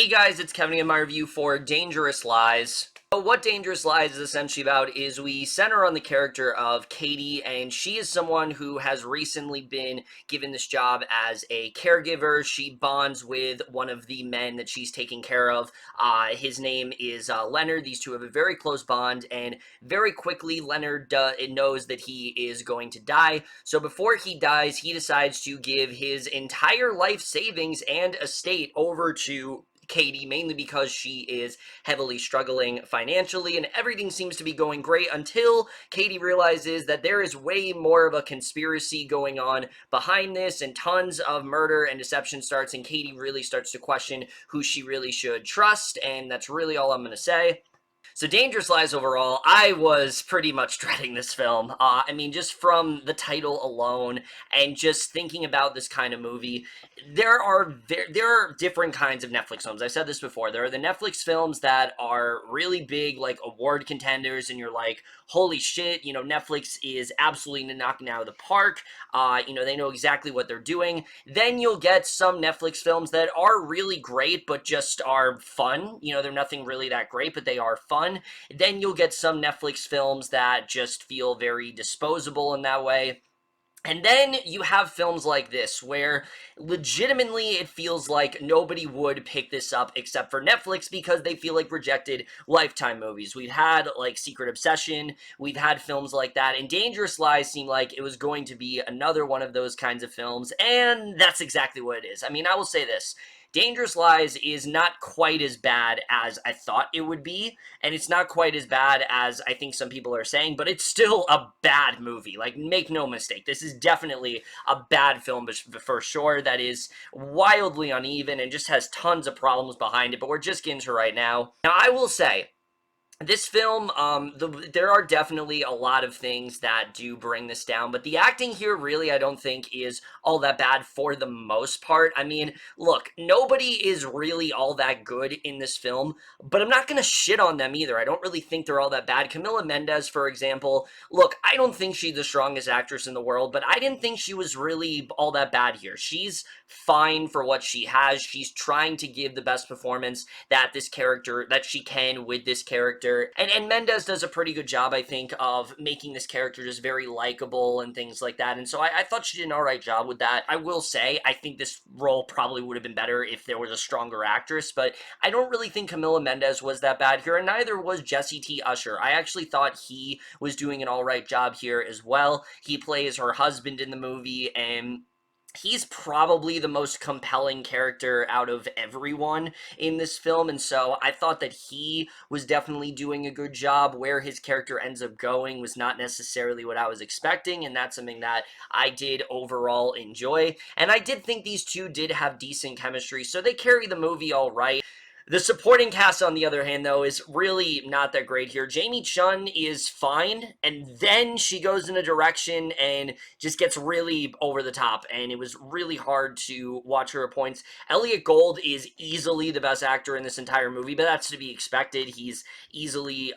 Hey guys, it's Kevin in my review for Dangerous Lies. So what Dangerous Lies is essentially about is we center on the character of Katie, and she is someone who has recently been given this job as a caregiver. She bonds with one of the men that she's taking care of. His name is Leonard. These two have a very close bond, and very quickly Leonard knows that he is going to die. So before he dies, he decides to give his entire life savings and estate over to Katie, mainly because she is heavily struggling financially, and everything seems to be going great until Katie realizes that there is way more of a conspiracy going on behind this, and tons of murder and deception starts, and Katie really starts to question who she really should trust, and that's really all I'm going to say. So Dangerous Lies overall, I was pretty much dreading this film. I mean, just from the title alone and just thinking about this kind of movie, there are different kinds of Netflix films. I've said this before. There are the Netflix films that are really big, like award contenders, and you're like, holy shit, Netflix is absolutely knocking it out of the park. They know exactly what they're doing. Then you'll get some Netflix films that are really great, but just are fun. They're nothing really that great, but they are fun. Then you'll get some Netflix films that just feel very disposable in that way. And then you have films like this, where legitimately it feels like nobody would pick this up except for Netflix because they feel like rejected Lifetime movies. We've had, like, Secret Obsession, we've had films like that, and Dangerous Lies seemed like it was going to be another one of those kinds of films, and that's exactly what it is. I mean, I will say this. Dangerous Lies is not quite as bad as I thought it would be, and it's not quite as bad as I think some people are saying, but it's still a bad movie. Like, make no mistake, this is definitely a bad film for sure, that is wildly uneven and just has tons of problems behind it, but we're just getting to right now. Now, I will say, this film, there are definitely a lot of things that do bring this down, but the acting here really, I don't think, is all that bad for the most part. I mean, look, nobody is really all that good in this film, but I'm not gonna shit on them either. I don't really think they're all that bad. Camila Mendes, for example, look, I don't think she's the strongest actress in the world, but I didn't think she was really all that bad here. She's fine for what she has. She's trying to give the best performance that she can with this character. And Mendes does a pretty good job, I think, of making this character just very likable and things like that. And so I thought she did an alright job with that. I will say, I think this role probably would have been better if there was a stronger actress, but I don't really think Camila Mendes was that bad here, and neither was Jessie T. Usher. I actually thought he was doing an alright job here as well. He plays her husband in the movie, and he's probably the most compelling character out of everyone in this film, and so I thought that he was definitely doing a good job. Where his character ends up going was not necessarily what I was expecting, and that's something that I did overall enjoy. And I did think these two did have decent chemistry, so they carry the movie all right. The supporting cast, on the other hand, though, is really not that great here. Jamie Chung is fine, and then she goes in a direction and just gets really over the top, and it was really hard to watch her at points. Elliot Gould is easily the best actor in this entire movie, but that's to be expected. He's easily,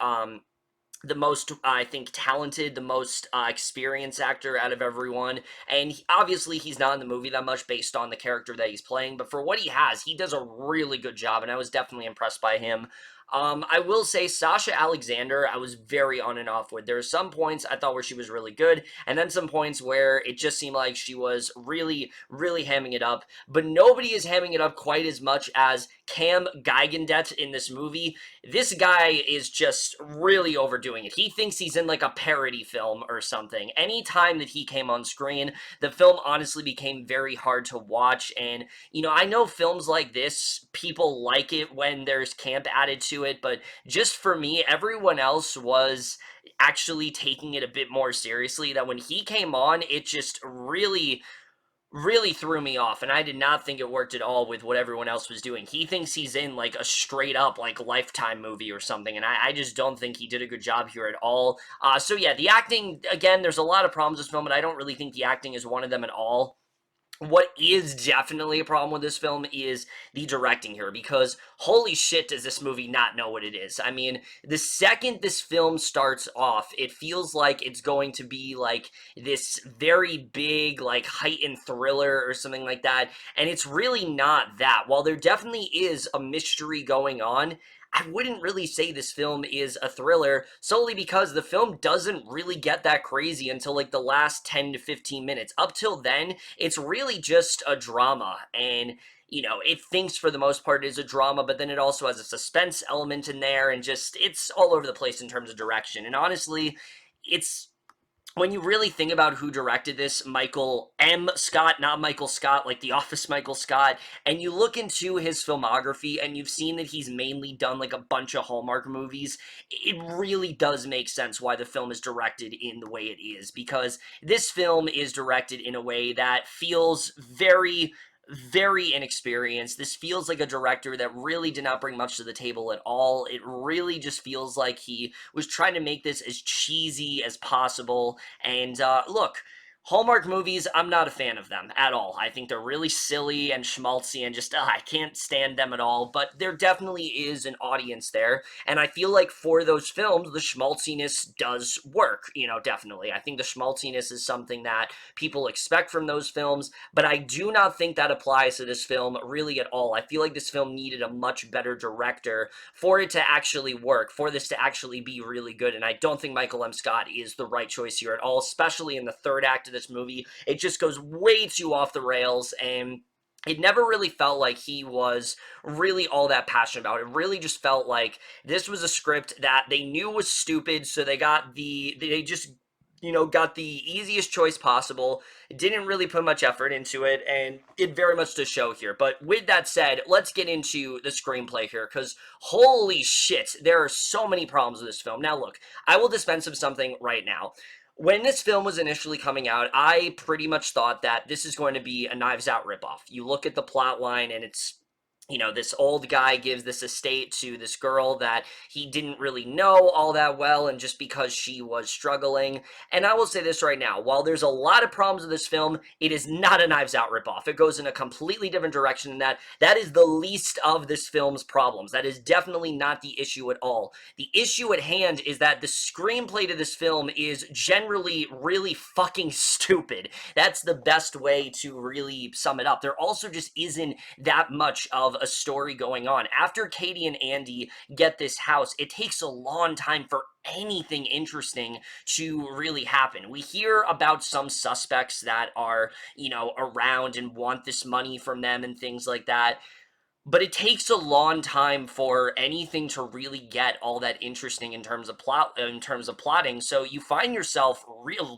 the most, I think, talented, the most experienced actor out of everyone, and obviously he's not in the movie that much based on the character that he's playing, but for what he has, he does a really good job, and I was definitely impressed by him. I will say Sasha Alexander, I was very on and off with. There are some points I thought where she was really good, and then some points where it just seemed like she was really, really hamming it up, but nobody is hamming it up quite as much as Gigandet in this movie. This guy is just really overdoing it. He thinks he's in like a parody film or something. Anytime that he came on screen, the film honestly became very hard to watch, and, I know films like this, people like it when there's camp added to it, but just for me, everyone else was actually taking it a bit more seriously. That when he came on, it just really, really threw me off, and I did not think it worked at all with what everyone else was doing. He thinks he's in like a straight up like Lifetime movie or something, and I just don't think he did a good job here at all. So yeah, the acting, again, there's a lot of problems with this film, but I don't really think the acting is one of them at all. What is definitely a problem with this film is the directing here, because holy shit does this movie not know what it is. I mean, the second this film starts off, it feels like it's going to be like this very big, like heightened thriller or something like that, and it's really not that. While there definitely is a mystery going on, I wouldn't really say this film is a thriller, solely because the film doesn't really get that crazy until like the last 10 to 15 minutes. Up till then, it's really just a drama, and it thinks for the most part it is a drama, but then it also has a suspense element in there, and just it's all over the place in terms of direction. And honestly, it's when you really think about who directed this, Michael M. Scott, not Michael Scott, like The Office Michael Scott, and you look into his filmography and you've seen that he's mainly done like a bunch of Hallmark movies, it really does make sense why the film is directed in the way it is, because this film is directed in a way that feels very, very inexperienced. This feels like a director that really did not bring much to the table at all. It really just feels like he was trying to make this as cheesy as possible. And look, Hallmark movies, I'm not a fan of them at all. I think they're really silly and schmaltzy and just, I can't stand them at all. But there definitely is an audience there. And I feel like for those films, the schmaltziness does work, definitely. I think the schmaltziness is something that people expect from those films, but I do not think that applies to this film really at all. I feel like this film needed a much better director for it to actually work, for this to actually be really good, and I don't think Michael M. Scott is the right choice here at all, especially in the third act of this movie. It just goes way too off the rails, and it never really felt like he was really all that passionate about it. It really just felt like this was a script that they knew was stupid, so they just got the easiest choice possible, didn't really put much effort into it, and it very much does show here. But with that said, let's get into the screenplay here, because holy shit, there are so many problems with this film. Now look, I will dispense of something right now. When this film was initially coming out, I pretty much thought that this is going to be a Knives Out ripoff. You look at the plot line, and it's this old guy gives this estate to this girl that he didn't really know all that well, and just because she was struggling. And I will say this right now, while there's a lot of problems with this film, it is not a Knives Out ripoff. It goes in a completely different direction than that. That is the least of this film's problems. That is definitely not the issue at all. The issue at hand is that the screenplay to this film is generally really fucking stupid. That's the best way to really sum it up. There also just isn't that much of a story going on. After Katie and Andy get this house, it takes a long time for anything interesting to really happen. We hear about some suspects that are, around and want this money from them and things like that. But it takes a long time for anything to really get all that interesting in terms of plotting. So you find yourself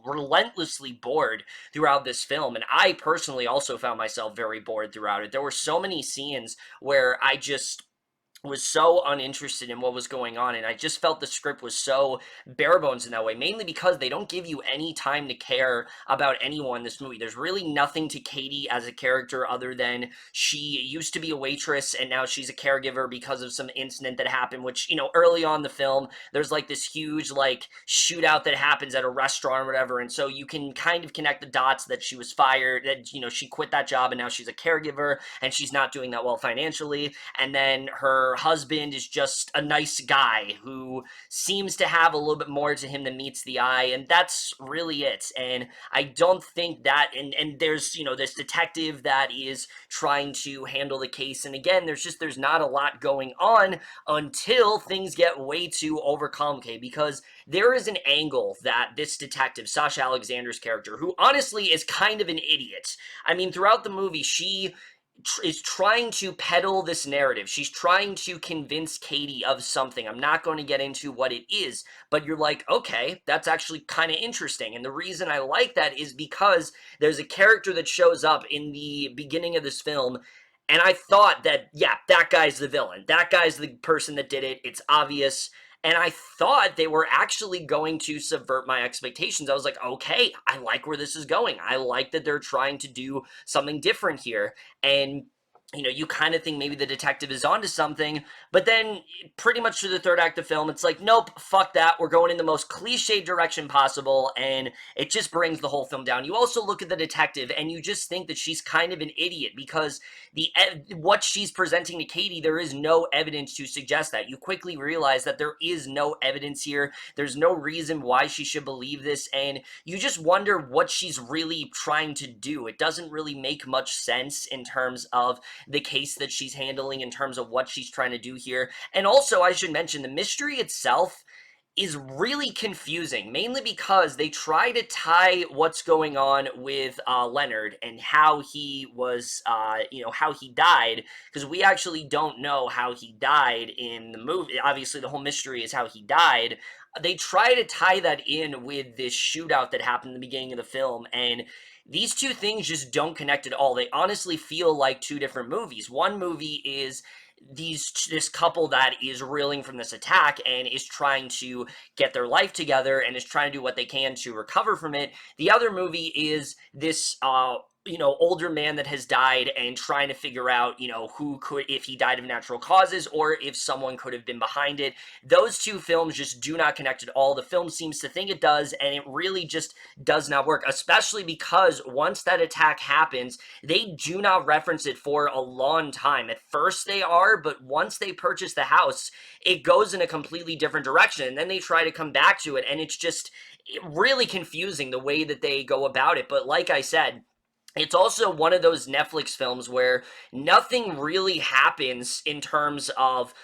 relentlessly bored throughout this film, and I personally also found myself very bored throughout it. There were so many scenes where I just was so uninterested in what was going on, and I just felt the script was so bare bones in that way, mainly because they don't give you any time to care about anyone in this movie. There's really nothing to Katie as a character other than she used to be a waitress and now she's a caregiver because of some incident that happened, which, early on in the film, there's like this huge like shootout that happens at a restaurant or whatever, and so you can kind of connect the dots that she was fired, that, she quit that job and now she's a caregiver and she's not doing that well financially, and then her husband is just a nice guy who seems to have a little bit more to him than meets the eye, and that's really it. And I don't think that, and there's, this detective that is trying to handle the case, and again, there's not a lot going on until things get way too overcomplicated, because there is an angle that this detective, Sasha Alexander's character, who honestly is kind of an idiot. I mean, throughout the movie, she is trying to peddle this narrative. She's trying to convince Katie of something. I'm not going to get into what it is, but you're like, okay, that's actually kind of interesting. And the reason I like that is because there's a character that shows up in the beginning of this film, and I thought that, yeah, that guy's the villain. That guy's the person that did it. It's obvious. And I thought they were actually going to subvert my expectations. I was like, okay, I like where this is going. I like that they're trying to do something different here. And you kind of think maybe the detective is onto something, but then pretty much through the third act of film, it's like, nope, fuck that. We're going in the most cliche direction possible, and it just brings the whole film down. You also look at the detective, and you just think that she's kind of an idiot because what she's presenting to Katie, there is no evidence to suggest that. You quickly realize that there is no evidence here. There's no reason why she should believe this, and you just wonder what she's really trying to do. It doesn't really make much sense in terms of the case that she's handling, in terms of what she's trying to do here. And also, I should mention, the mystery itself is really confusing, mainly because they try to tie what's going on with Leonard and how he was, how he died, because we actually don't know how he died in the movie. Obviously, the whole mystery is how he died. They try to tie that in with this shootout that happened in the beginning of the film, and these two things just don't connect at all. They honestly feel like two different movies. One movie is this couple that is reeling from this attack and is trying to get their life together and is trying to do what they can to recover from it. The other movie is this older man that has died and trying to figure out, who could, if he died of natural causes or if someone could have been behind it. Those two films just do not connect at all. The film seems to think it does, and it really just does not work, especially because once that attack happens, they do not reference it for a long time. At first they are, but once they purchase the house, it goes in a completely different direction, and then they try to come back to it, and it's just really confusing the way that they go about it. But like I said, it's also one of those Netflix films where nothing really happens in terms of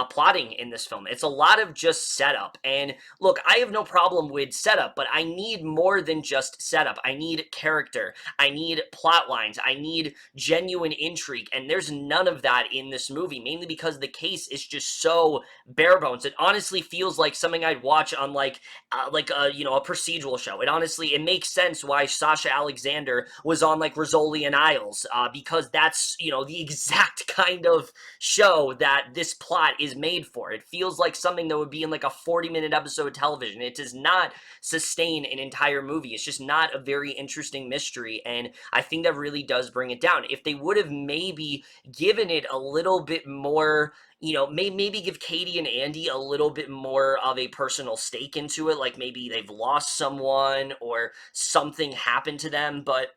plotting in this film. It's a lot of just setup. And look, I have no problem with setup, but I need more than just setup. I need character. I need plot lines. I need genuine intrigue. And there's none of that in this movie, mainly because the case is just so bare bones. It honestly feels like something I'd watch on a procedural show. It makes sense why Sasha Alexander was on like Rizzoli and Isles, because that's, the exact kind of show that this plot is made for. It feels like something that would be in like a 40-minute episode of television. It does not sustain an entire movie. It's just not a very interesting mystery, and I think that really does bring it down. If they would have maybe given it a little bit more, maybe give Katie and Andy a little bit more of a personal stake into it, like maybe they've lost someone or something happened to them, but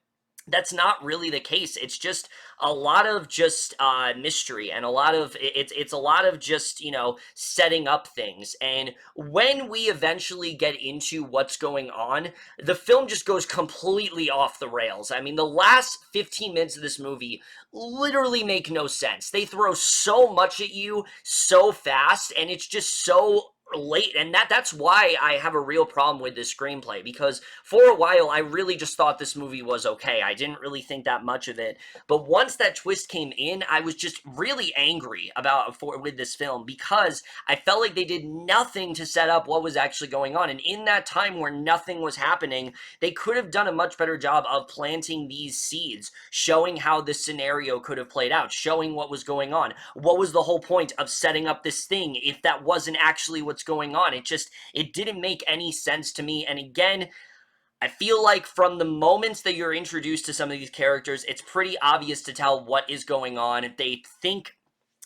that's not really the case. It's just a lot of just mystery, and it's a lot of just setting up things. And when we eventually get into what's going on, the film just goes completely off the rails. I mean, the last 15 minutes of this movie literally make no sense. They throw so much at you so fast, and it's just so late, and that's why I have a real problem with this screenplay, because for a while I really just thought this movie was okay. I didn't really think that much of it, but once that twist came in, I was just really angry with this film, because I felt like they did nothing to set up what was actually going on. And in that time where nothing was happening, they could have done a much better job of planting these seeds, showing how this scenario could have played out, showing what was going on. What was the whole point of setting up this thing if that wasn't actually what's going on? It didn't make any sense to me. And again, I feel like from the moments that you're introduced to some of these characters, it's pretty obvious to tell what is going on. They think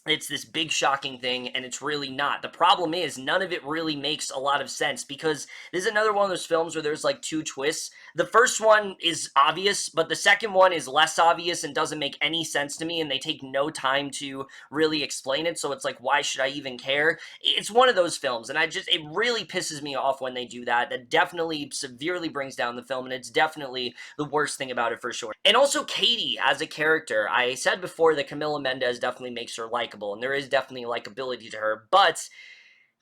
it's this big shocking thing, and it's really not. The problem is, none of it really makes a lot of sense, because this is another one of those films where there's like two twists. The first one is obvious, but the second one is less obvious and doesn't make any sense to me, and they take no time to really explain it, so it's like, why should I even care? It's one of those films, and it really pisses me off when they do that. That definitely severely brings down the film, and it's definitely the worst thing about it for sure. And also Katie as a character. I said before that Camila Mendes definitely makes her likable, and there is definitely likability to her, but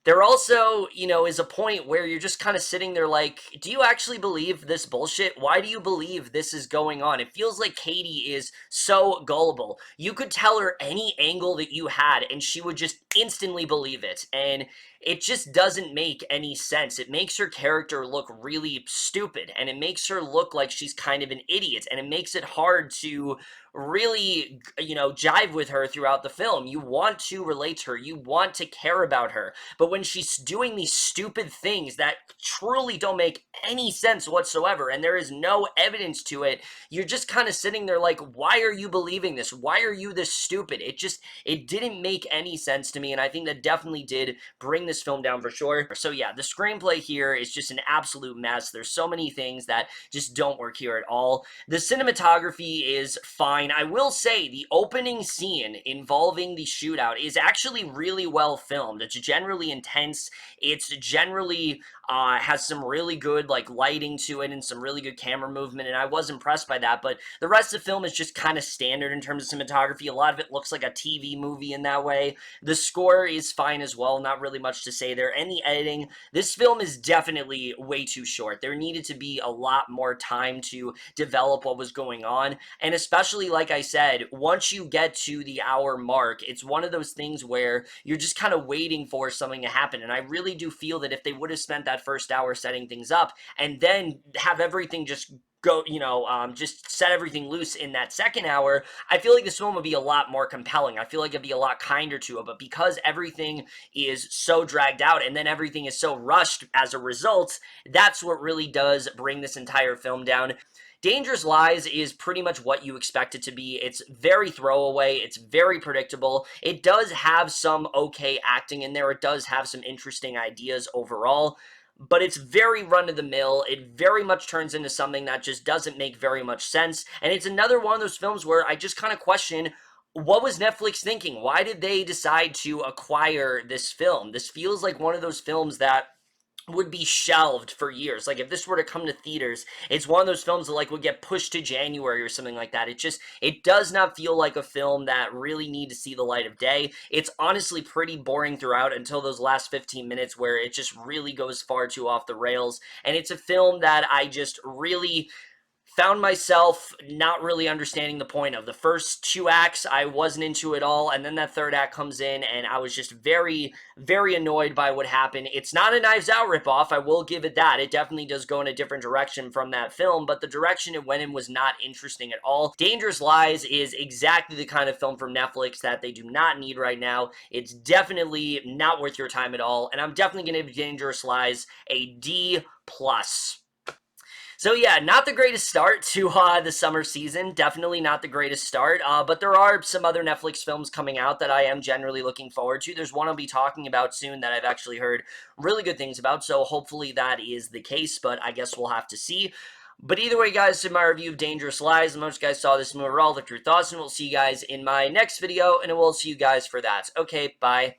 there also, is a point where you're just kind of sitting there like, do you actually believe this bullshit? Why do you believe this is going on? It feels like Katie is so gullible. You could tell her any angle that you had, and she would just instantly believe it, and it just doesn't make any sense. It makes her character look really stupid, and it makes her look like she's kind of an idiot, and it makes it hard to really, jive with her throughout the film. You want to relate to her, you want to care about her, but when she's doing these stupid things that truly don't make any sense whatsoever, and there is no evidence to it, you're just kind of sitting there like, why are you believing this? Why are you this stupid? It didn't make any sense to me, and I think that definitely did bring this film down for sure. So yeah, the screenplay here is just an absolute mess. There's so many things that just don't work here at all. The cinematography is fine. I will say the opening scene involving the shootout is actually really well filmed. It's generally intense. It's generally has some really good like lighting to it and some really good camera movement, and I was impressed by that. But the rest of the film is just kind of standard in terms of cinematography. A lot of it looks like a TV movie in that way. The score is fine as well, not really much to say there. And the editing, this film is definitely way too short. There needed to be a lot more time to develop what was going on, and especially, like I said, once you get to the hour mark, it's one of those things where you're just kind of waiting for something to happen, and I really do feel that if they would have spent that first hour setting things up and then have everything just go, just set everything loose in that second hour, I feel like this film would be a lot more compelling. I feel like it'd be a lot kinder to it, but because everything is so dragged out and then everything is so rushed as a result, that's what really does bring this entire film down. Dangerous Lies is pretty much what you expect it to be. It's very throwaway. It's very predictable. It does have some okay acting in there. It does have some interesting ideas overall, but it's very run-of-the-mill. It very much turns into something that just doesn't make very much sense, and it's another one of those films where I just kind of question, what was Netflix thinking? Why did they decide to acquire this film? This feels like one of those films that would be shelved for years. Like, if this were to come to theaters, it's one of those films that like would get pushed to January or something like that. It does not feel like a film that really need to see the light of day. It's honestly pretty boring throughout until those last 15 minutes where it just really goes far too off the rails, and it's a film that I just really found myself not really understanding the point of. The first two acts I wasn't into at all, and then that third act comes in and I was just very, very annoyed by what happened. It's not a Knives Out ripoff, I will give it that. It definitely does go in a different direction from that film, but the direction it went in was not interesting at all. Dangerous Lies is exactly the kind of film from Netflix that they do not need right now. It's definitely not worth your time at all, and I'm definitely going to give Dangerous Lies a D+. So yeah, not the greatest start to the summer season. Definitely not the greatest start, but there are some other Netflix films coming out that I am generally looking forward to. There's one I'll be talking about soon that I've actually heard really good things about, so hopefully that is the case, but I guess we'll have to see. But either way, guys, in my review of Dangerous Lies, most guys saw this movie overall, left your thoughts, and we'll see you guys in my next video, and we'll see you guys for that. Okay, bye.